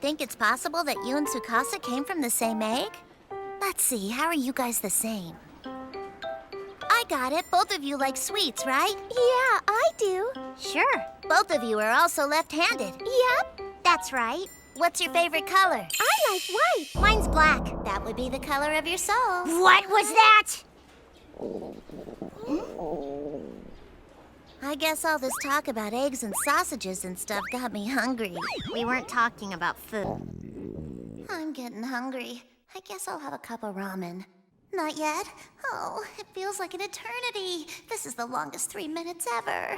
Think it's possible that you and Tsukasa came from the same egg? Let's see, how are you guys the same? I got it. Both of you like sweets, right? Yeah, I do. Sure. Both of you are also left-handed. Yep. That's right. What's your favorite color? I like white. Mine's black. That would be the color of your soul. What was that? I guess all this talk about eggs and sausages and stuff got me hungry. We weren't talking about food. I'm getting hungry. I guess I'll have a cup of ramen. Not yet? Oh, it feels like an eternity. This is the longest 3 minutes ever.